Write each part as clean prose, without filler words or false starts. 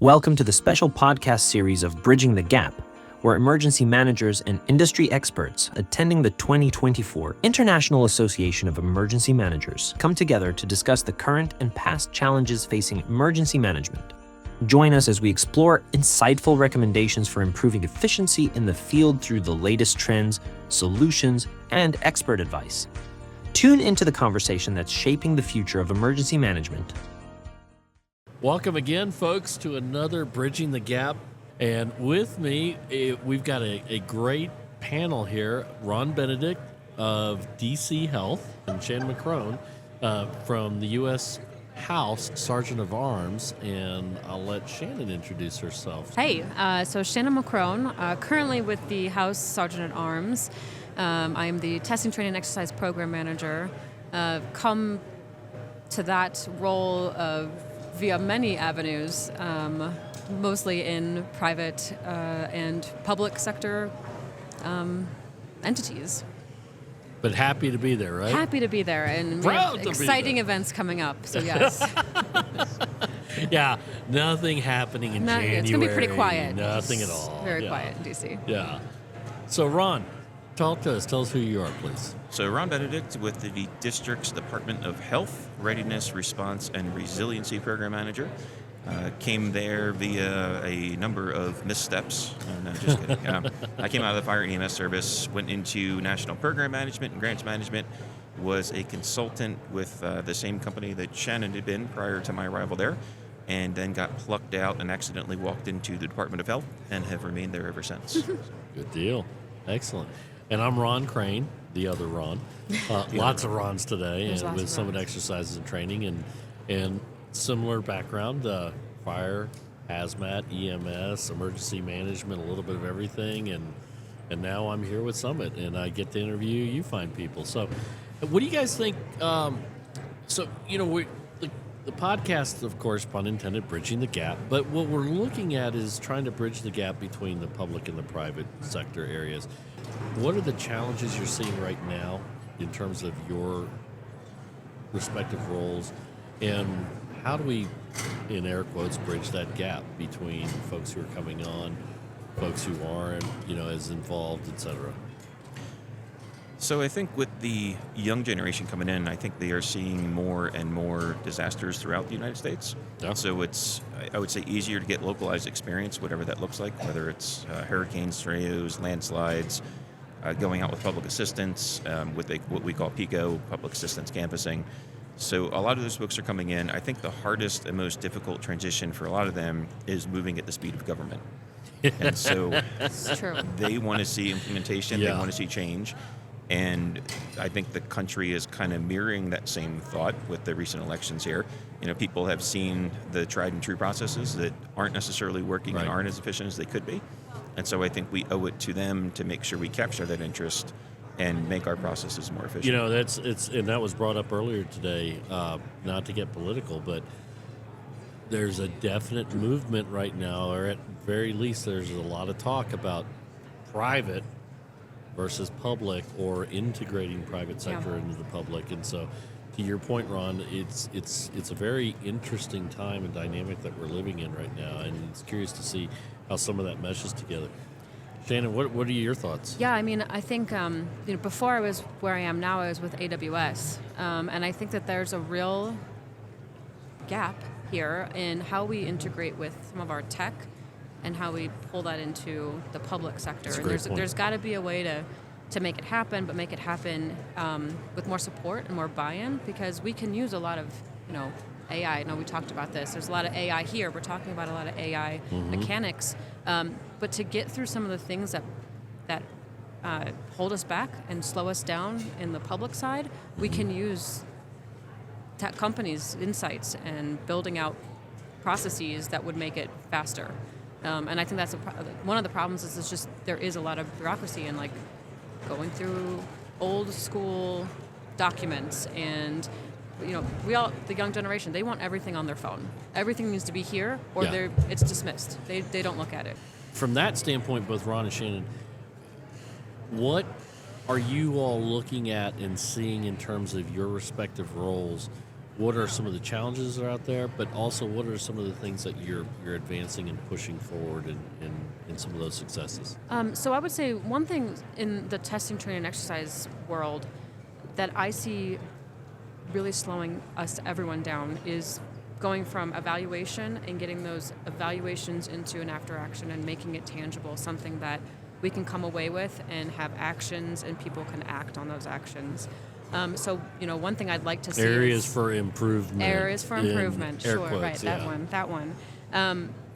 Welcome to the special podcast series of Bridging the Gap, where emergency managers and industry experts attending the 2024 International Association of Emergency Managers come together to discuss the current and past challenges facing emergency management. Join us as we explore insightful recommendations for improving efficiency in the field through the latest trends, solutions, and expert advice. Tune into the conversation that's shaping the future of emergency management. Welcome again, folks, to another Bridging the Gap. And with me, we've got a great panel here. Ron Benedict of DC Health and Shannon McCrone from the U.S. House Sergeant of Arms. And I'll let Shannon introduce herself. Hey, so Shannon McCrone, currently with the House Sergeant at Arms. I am the Testing, Training, and Exercise Program Manager. Come to that role via many avenues, mostly in private and public sector entities. But happy to be there, right? Happy to be there, and we have exciting events coming up, so yes. Yeah, nothing happening in January. It's going to be pretty quiet. Nothing at all. Very quiet in D.C. Yeah. So, Ron, talk to us. Tell us who you are, please. So Ron Benedict with the District's Department of Health, Readiness, Response, and Resiliency Program Manager. Came there via a number of missteps. No, just kidding. I came out of the Fire EMS service, went into National Program Management and Grants Management, was a consultant with the same company that Shannon had been prior to my arrival there, and then got plucked out and accidentally walked into the Department of Health and have remained there ever since. Good deal. Excellent. And I'm Ron Crane, the other Ron. Lots of Rons today, and with SummitET exercises and training and similar background, fire, HAZMAT, EMS, emergency management, a little bit of everything, and now I'm here with Summit, and I get to interview you fine people. So what do you guys think? The podcast, of course, pun intended, Bridging the Gap, but what we're looking at is trying to bridge the gap between the public and the private sector areas. What are the challenges you're seeing right now in terms of your respective roles, and how do we, in air quotes, bridge that gap between folks who are coming on, folks who aren't, as involved, et cetera? So I think with the young generation coming in, I think they are seeing more and more disasters throughout the United States. Yeah. So it's, I would say, easier to get localized experience, whatever that looks like, whether it's hurricanes, tornadoes, landslides, going out with public assistance, with what we call PICO, public assistance canvassing. So a lot of those folks are coming in. I think the hardest and most difficult transition for a lot of them is moving at the speed of government. And so they want to see implementation, They want to see change. And I think the country is kind of mirroring that same thought with the recent elections here. People have seen the tried and true processes that aren't necessarily working and aren't as efficient as they could be. And so I think we owe it to them to make sure we capture that interest and make our processes more efficient. And that was brought up earlier today, not to get political, but there's a definite movement right now, or at very least there's a lot of talk about private versus public, or integrating private sector into the public. And so, to your point, Ron, it's a very interesting time and dynamic that we're living in right now, and it's curious to see how some of that meshes together. Shannon, what are your thoughts? Yeah, I think before I was where I am now, I was with AWS, and I think that there's a real gap here in how we integrate with some of our tech and how we pull that into the public sector. And there's got to be a way to make it happen, but make it happen with more support and more buy-in, because we can use a lot of AI. I know we talked about this. There's a lot of AI here. We're talking about a lot of AI mechanics, but to get through some of the things that hold us back and slow us down in the public side, we can use tech companies' insights and building out processes that would make it faster. And I think that's one of the problems is just there is a lot of bureaucracy and going through old school documents, and the young generation, they want everything on their phone. Everything needs to be here, or it's dismissed. They don't look at it. From that standpoint, both Ron and Shannon, what are you all looking at and seeing in terms of your respective roles what are some of the challenges that are out there, but also what are some of the things that you're advancing and pushing forward in some of those successes? So I would say one thing in the testing, training, and exercise world that I see really slowing everyone down is going from evaluation and getting those evaluations into an after action and making it tangible, something that we can come away with and have actions and people can act on those actions. So, one thing I'd like to see Areas for improvement. Areas for improvement, Air sure, quotes, right, that one.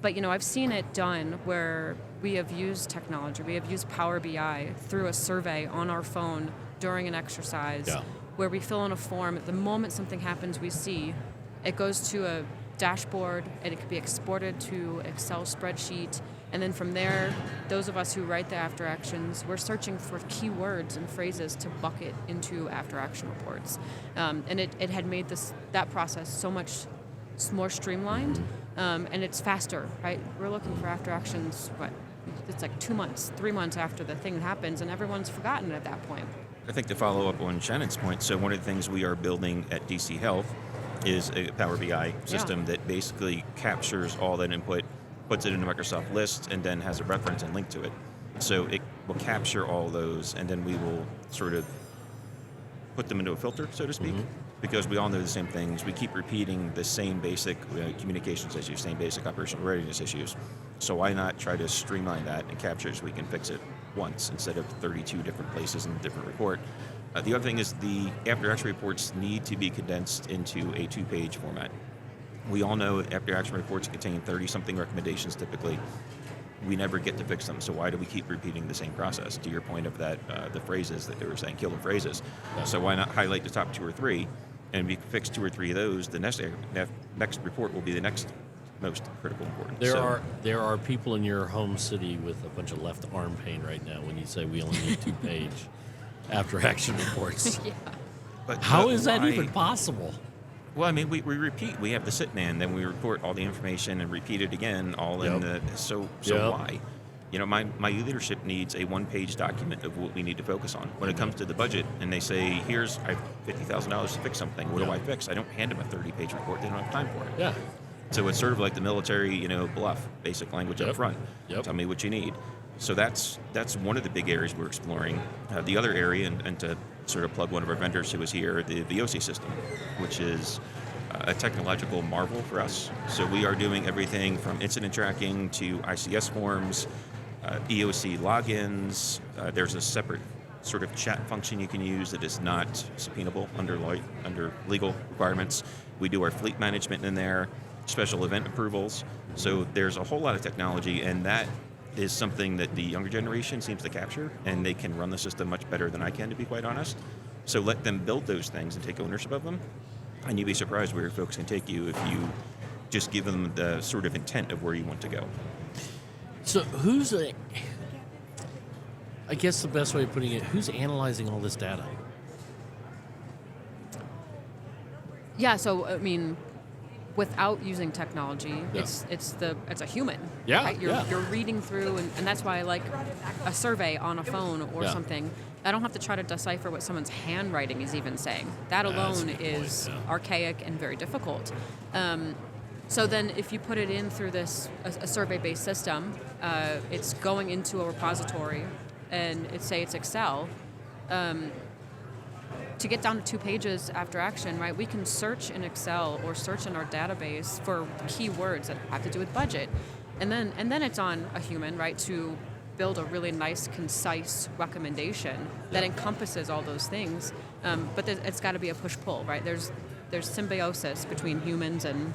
But, I've seen it done where we have used technology. We have used Power BI through a survey on our phone during an exercise where we fill in a form. The moment something happens, we see it goes to a dashboard and it could be exported to Excel spreadsheet. And then from there, those of us who write the after actions, we're searching for keywords and phrases to bucket into after action reports. And it had made that process so much more streamlined, and it's faster, right? We're looking for after actions, it's like 2 months, 3 months after the thing happens, and everyone's forgotten at that point. I think to follow up on Shannon's point, so one of the things we are building at DC Health is a Power BI system that basically captures all that input, puts it into Microsoft Lists, and then has a reference and link to it. So it will capture all those, and then we will sort of put them into a filter, so to speak, because we all know the same things. We keep repeating the same basic communications issues, same basic operational readiness issues. So why not try to streamline that and capture it so we can fix it once instead of 32 different places in a different report? The other thing is the after-action reports need to be condensed into a 2-page format. We all know after-action reports contain 30-something recommendations typically. We never get to fix them, so why do we keep repeating the same process? To your point of that, the phrases that they were saying, killer phrases. So why not highlight the top 2 or 3, and we fix 2 or 3 of those, the next report will be the next most critical importance. There are people in your home city with a bunch of left arm pain right now when you say we only need 2-page after-action reports. But how is that even possible? Well, I mean, we repeat. We have the sit man, then we report all the information and repeat it again, all in the. So why? My leadership needs a 1-page document of what we need to focus on. When it comes to the budget, and they say, "Here's I have $50,000 to fix something. What do I fix?" I don't hand them a 30-page report. They don't have time for it. Yeah. So it's sort of like the military, bluff, basic language up front. Tell me what you need. So that's one of the big areas we're exploring. The other area, and to sort of plug one of our vendors who was here, the VOC system, which is a technological marvel for us. So we are doing everything from incident tracking to ICS forms, EOC logins. There's a separate sort of chat function you can use that is not subpoenable under legal requirements. We do our fleet management in there, special event approvals. So there's a whole lot of technology, and that is something that the younger generation seems to capture, and they can run the system much better than I can, to be quite honest. So let them build those things and take ownership of them, and you'd be surprised where folks can take you if you just give them the sort of intent of where you want to go. So I guess the best way of putting it, who's analyzing all this data? Yeah, so, I mean, without using technology, it's a human. Yeah, right? You're reading through, and that's why I like a survey on a phone or something. I don't have to try to decipher what someone's handwriting is even saying. That alone is archaic and very difficult. So then if you put it in through a survey-based system, it's going into a repository, and it's Excel. To get down to 2 pages after action, right, we can search in Excel or search in our database for keywords that have to do with budget. And then it's on a human, right, to build a really nice, concise recommendation that encompasses all those things. But it's got to be a push-pull, right? There's symbiosis between humans and...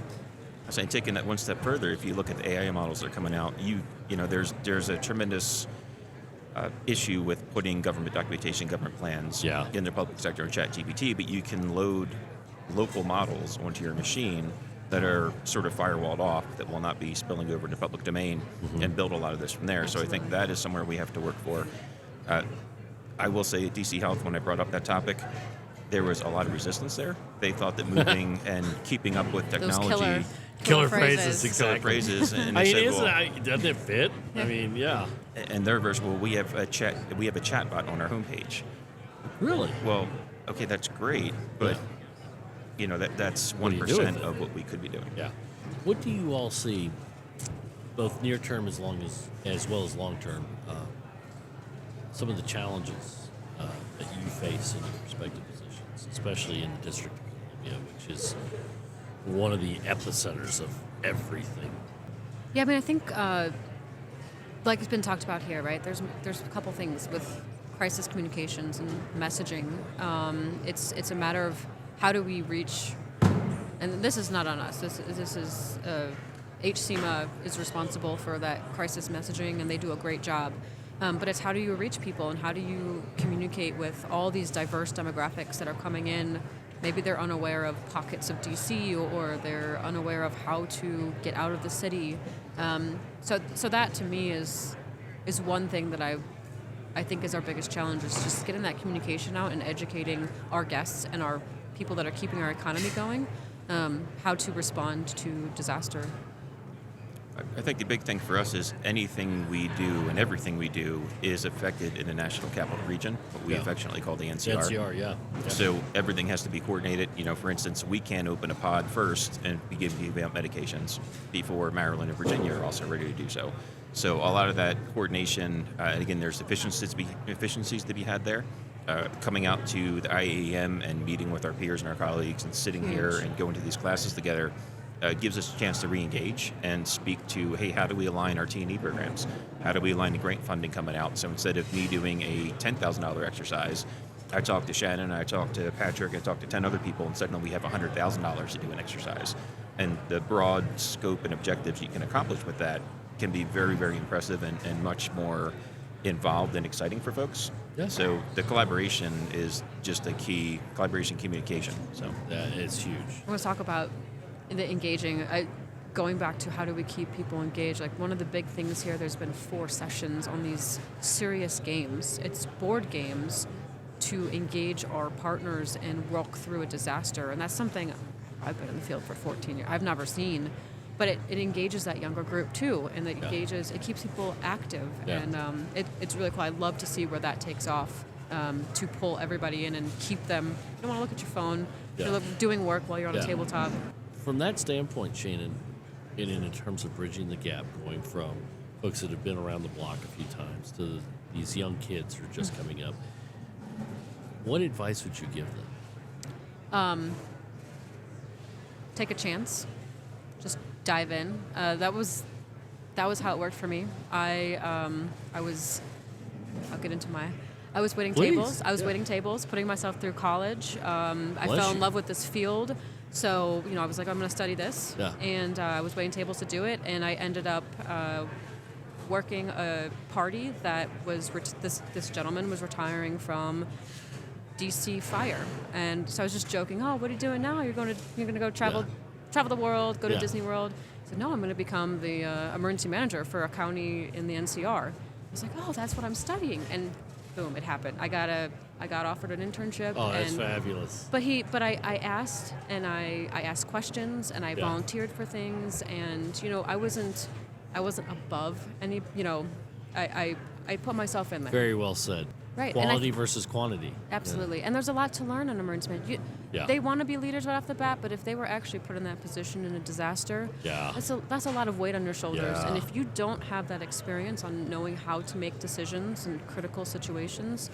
I say, taking that one step further, if you look at the AI models that are coming out, there's a tremendous issue with putting government documentation, government plans in the public sector in ChatGPT, but you can load local models onto your machine that are sort of firewalled off, that will not be spilling over into public domain, and build a lot of this from there. Absolutely. So I think that is somewhere we have to work for. I will say at DC Health, when I brought up that topic, there was a lot of resistance there. They thought that moving and keeping up with technology... Killer phrases, exactly. Killer phrases, and I mean, said, doesn't it fit? I mean, yeah. And their version, well, we have a chatbot on our homepage. Really? Well, okay, that's great, but that's What do you do 1% with it? of what we could be doing. Yeah. What do you all see, both near term as well as long term, some of the challenges that you face in your respective positions, especially in the District of Columbia, which is one of the epicenters of everything? Yeah, I mean, I think, like it's been talked about here, right? There's a couple things with crisis communications and messaging. It's a matter of how do we reach, and this is not on us. This is HAZMAT is responsible for that crisis messaging, and they do a great job. But it's how do you reach people, and how do you communicate with all these diverse demographics that are coming in? Maybe they're unaware of pockets of DC, or they're unaware of how to get out of the city. So that to me is one thing that I think is our biggest challenge, is just getting that communication out and educating our guests and our people that are keeping our economy going, how to respond to disaster. I think the big thing for us is anything we do and everything we do is affected in the National Capital Region, what we affectionately call the NCR. NCR, yeah. So everything has to be coordinated. For instance, we can't open a pod first and begin to give out medications before Maryland and Virginia are also ready to do so. So a lot of that coordination, and again, there's efficiencies to be had there. Coming out to the IAEM and meeting with our peers and our colleagues and sitting here and going to these classes together gives us a chance to re-engage and speak to, hey, how do we align our T&E programs? How do we align the grant funding coming out? So instead of me doing a $10,000 exercise, I talk to Shannon, I talk to Patrick, I talk to 10 other people, and suddenly we have $100,000 to do an exercise. And the broad scope and objectives you can accomplish with that can be very, very impressive and much more involved and exciting for folks. Yeah. So the collaboration is just a key, collaboration communication. So That is huge. I want to talk about the engaging. Going back to how do we keep people engaged, like one of the big things here, there's been 4 sessions on these serious games. It's board games to engage our partners and walk through a disaster. And that's something I've been in the field for 14 years. I've never seen. But it engages that younger group too, and it keeps people active, and it's really cool. I love to see where that takes off, to pull everybody in and keep them. You don't want to look at your phone. You're doing work while you're on a tabletop. From that standpoint, Shannon, in terms of bridging the gap, going from folks that have been around the block a few times to these young kids who are just coming up, what advice would you give them? Take a chance. Just dive in. That was how it worked for me. I was waiting tables. I was waiting tables, putting myself through college. I fell in love with this field. So, I was like, I'm going to study this. Yeah. And I was waiting tables to do it. And I ended up working a party that was, this gentleman was retiring from DC Fire. And so I was just joking, oh, what are you doing now? You're going to go travel the world, go to Disney World. I said, no, I'm going to become the emergency manager for a county in the NCR. I was like, oh, that's what I'm studying. And boom, it happened. I got offered an internship. Oh, that's fabulous. But I asked, and I asked questions, and I volunteered for things, and I wasn't above any. I put myself in there. Very well said. Right. Quality versus quantity. Absolutely. And there's a lot to learn in emergency management. They want to be leaders right off the bat, but if they were actually put in that position in a disaster, that's a lot of weight on your shoulders. Yeah. And if you don't have that experience on knowing how to make decisions in critical situations,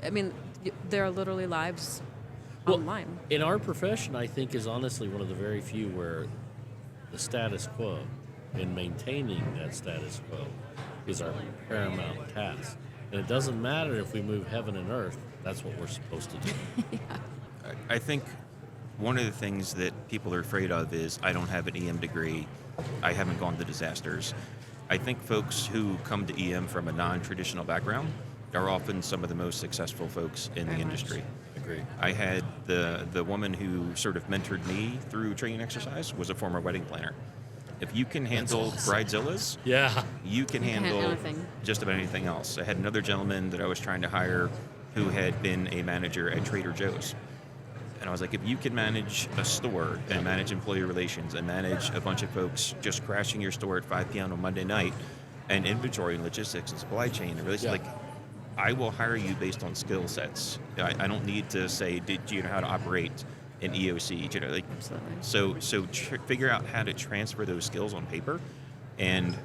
I mean, there are literally lives online. In our profession, I think, is honestly one of the very few where the status quo and maintaining that status quo is our paramount task. And it doesn't matter if we move heaven and earth. That's what we're supposed to do. I think one of the things that people are afraid of is, I don't have an EM degree, I haven't gone to disasters. I think folks who come to EM from a non-traditional background are often some of the most successful folks in the industry. Agree. I had the woman who sort of mentored me through training exercise was a former wedding planner. If you can handle bridezillas, you can handle just about anything else. I had another gentleman that I was trying to hire who had been a manager at Trader Joe's. And I was like, if you can manage a store and manage employee relations and manage a bunch of folks just crashing your store at 5 p.m. on Monday night and inventory and logistics and supply chain, and really like, I will hire you based on skill sets. I don't need to say, do you know how to operate an EOC. Like Absolutely. so figure out how to transfer those skills on paper, and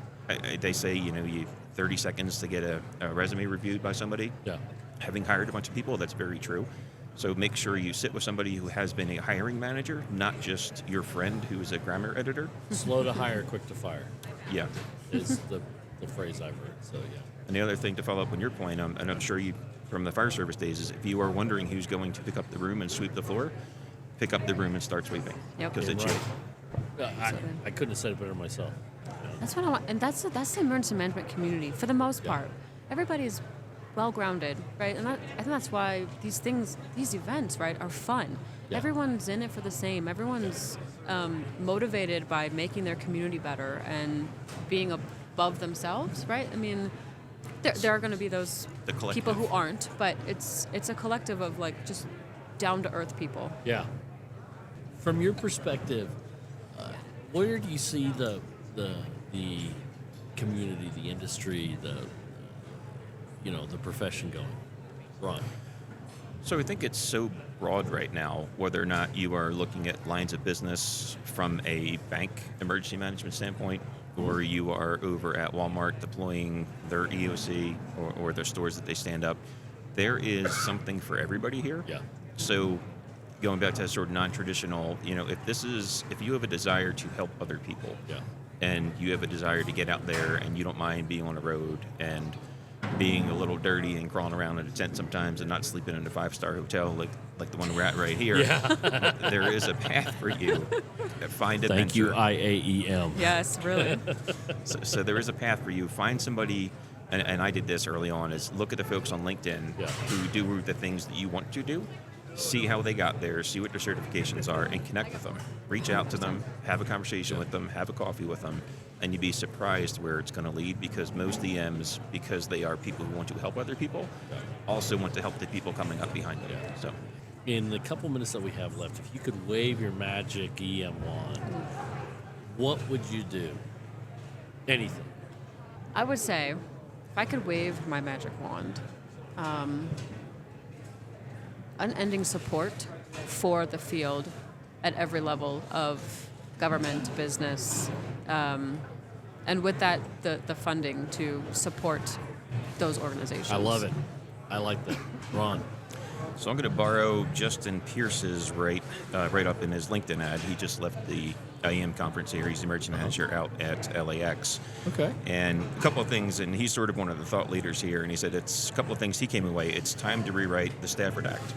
they say you 30 seconds to get a resume reviewed by somebody. Yeah. Having hired a bunch of people, that's very true. So make sure you sit with somebody who has been a hiring manager, not just your friend who is a grammar editor. Slow to hire, quick to fire Yeah. is the phrase I've heard. So, yeah. And the other thing to follow up on your point, and I'm sure you from the fire service days, is if you are wondering who's going to pick up the room and sweep the floor, pick up the room and start sweeping. Yep. Because it's Right. you. I couldn't have said it better myself. That's what I want, and that's the emergency management community for the most part. Everybody's well grounded, right? And I think that's why these events, right, are fun. Yeah. Everyone's in it for the same. Everyone's motivated by making their community better and being above themselves, right? I mean, there are going to be those The collective. people who aren't, but it's a collective of like just down to earth people. Yeah. From your perspective, where do you see the community, the industry, the profession going? Ron. So I think it's so broad right now, whether or not you are looking at lines of business from a bank emergency management standpoint, or you are over at Walmart deploying their EOC or their stores that they stand up. There is something for everybody here. Yeah. So going back to that sort of non-traditional, if you have a desire to help other people, Yeah. and you have a desire to get out there and you don't mind being on the road and being a little dirty and crawling around in a tent sometimes and not sleeping in a 5-star hotel like the one we're at right here, there is a path for you. Find a Thank you, mentor. IAEM. Yes, really. So there is a path for you. Find somebody, and I did this early on, is look at the folks on LinkedIn Yeah. who do the things that you want to do. See how they got there, see what their certifications are, and connect with them. Reach out to them, have a conversation with them, have a coffee with them, and you'd be surprised where it's going to lead, because most EMs, because they are people who want to help other people, also want to help the people coming up behind them. Yeah. So In the couple minutes that we have left, if you could wave your magic EM wand, what would you do? Anything. I would say, if I could wave my magic wand, unending support for the field at every level of government, business, and with that, the funding to support those organizations. I love it. I like that. Ron. I'm going to borrow Justin Pierce's right up in his LinkedIn ad. He just left the IAEM conference here. He's the emergency manager out at LAX. Okay. And a couple of things, and he's sort of one of the thought leaders here, and he said it's a couple of things he came away. It's time to rewrite the Stafford Act.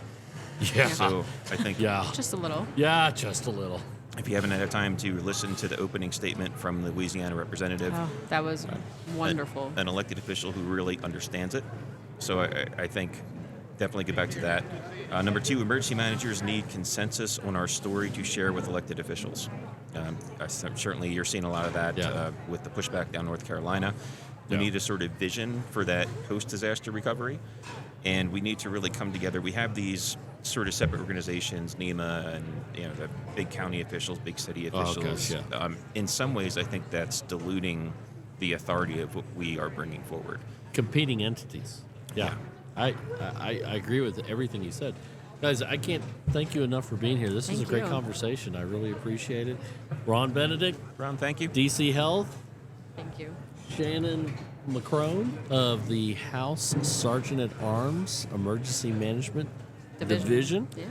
Yeah. So I think Just a little. Yeah, just a little. if you haven't had time to listen to the opening statement from the Louisiana representative, Oh, that was wonderful. an elected official who really understands it. So I think definitely get back to that. Number 2, emergency managers need consensus on our story to share with elected officials. Certainly you're seeing a lot of that with the pushback down North Carolina. We need a sort of vision for that post-disaster recovery, and we need to really come together. We have these sort of separate organizations, NEMA and the big county officials, big city officials. In some ways, I think that's diluting the authority of what we are bringing forward. Competing entities. Yeah. I agree with everything you said. Guys, I can't thank you enough for being here. This was a great conversation. I really appreciate it. Ron Benedict. Ron, thank you. DC Health. Thank you. Shannon McCrone of the House Sergeant at Arms Emergency Management Division. Yeah.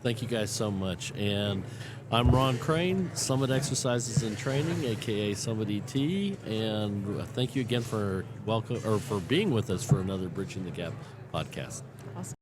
Thank you guys so much. And I'm Ron Crane, Summit Exercises and Training, aka SummitET, and thank you again for being with us for another Bridging the Gap podcast. Awesome.